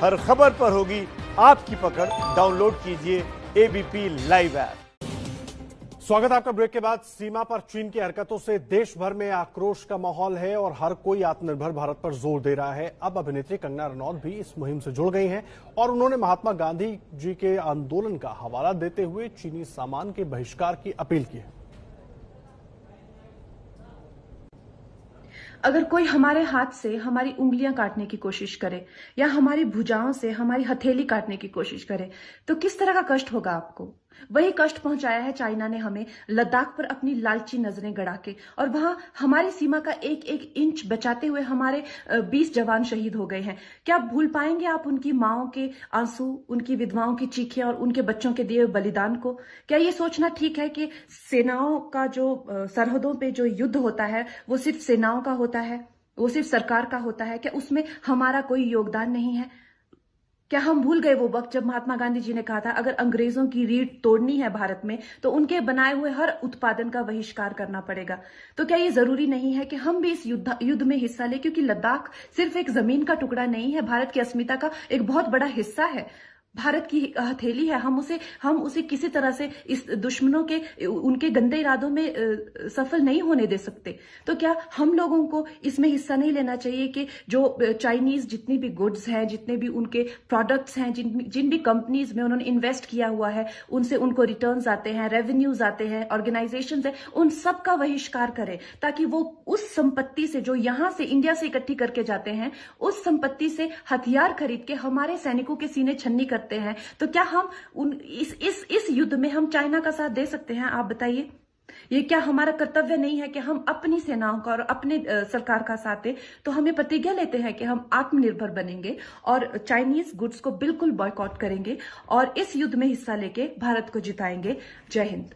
हर खबर पर होगी आपकी पकड़। डाउनलोड कीजिए एबीपी लाइव ऐप। स्वागत है आपका। ब्रेक के बाद सीमा पर चीन की हरकतों से देश भर में आक्रोश का माहौल है और हर कोई आत्मनिर्भर भारत पर जोर दे रहा है। अब अभिनेत्री कंगना रनौत भी इस मुहिम से जुड़ गई हैं और उन्होंने महात्मा गांधी जी के आंदोलन का हवाला देते हुए चीनी सामान के बहिष्कार की अपील की है। अगर कोई हमारे हाथ से हमारी उंगलियां काटने की कोशिश करे या हमारी भुजाओं से हमारी हथेली काटने की कोशिश करे तो किस तरह का कष्ट होगा आपको। वही कष्ट पहुंचाया है चाइना ने हमें लद्दाख पर अपनी लालची नजरें गड़ा के, और वहां हमारी सीमा का एक एक इंच बचाते हुए हमारे 20 जवान शहीद हो गए हैं। क्या भूल पाएंगे आप उनकी माओं के आंसू, उनकी विधवाओं की चीखें और उनके बच्चों के दिए बलिदान को? क्या ये सोचना ठीक है कि सेनाओं का जो सरहदों पे जो युद्ध होता है वो सिर्फ सेनाओं का होता है, वो सिर्फ सरकार का होता है? क्या उसमें हमारा कोई योगदान नहीं है? क्या हम भूल गए वो वक्त जब महात्मा गांधी जी ने कहा था अगर अंग्रेजों की रीढ़ तोड़नी है भारत में तो उनके बनाए हुए हर उत्पादन का बहिष्कार करना पड़ेगा? तो क्या ये जरूरी नहीं है कि हम भी इस युद्ध में हिस्सा लें? क्योंकि लद्दाख सिर्फ एक जमीन का टुकड़ा नहीं है, भारत की अस्मिता का एक बहुत बड़ा हिस्सा है, भारत की हथेली है। हम उसे किसी तरह से इस दुश्मनों के उनके गंदे इरादों में सफल नहीं होने दे सकते। तो क्या हम लोगों को इसमें हिस्सा नहीं लेना चाहिए कि जो चाइनीज जितनी भी गुड्स हैं, जितने भी उनके प्रोडक्ट्स हैं, जिन भी कंपनीज में उन्होंने इन्वेस्ट किया हुआ है, उनसे उनको रिटर्न्स आते हैं, रेवेन्यूज आते हैं, ऑर्गेनाइजेशंस हैं, उन सब का बहिष्कार करें ताकि वो उस संपत्ति से जो यहां से इंडिया से इकट्ठी करके जाते हैं, उस संपत्ति से हथियार खरीद के हमारे सैनिकों के सीने छन्नी करते हैं। तो क्या हम इस युद्ध में हम चाइना का साथ दे सकते हैं? आप बताइए। ये क्या हमारा कर्तव्य नहीं है कि हम अपनी सेनाओं का और अपने सरकार का साथ दें? तो हमें प्रतिज्ञा लेते हैं कि हम आत्मनिर्भर बनेंगे और चाइनीज गुड्स को बिल्कुल बॉयकॉट करेंगे और इस युद्ध में हिस्सा लेके भारत को जिताएंगे। जय हिंद।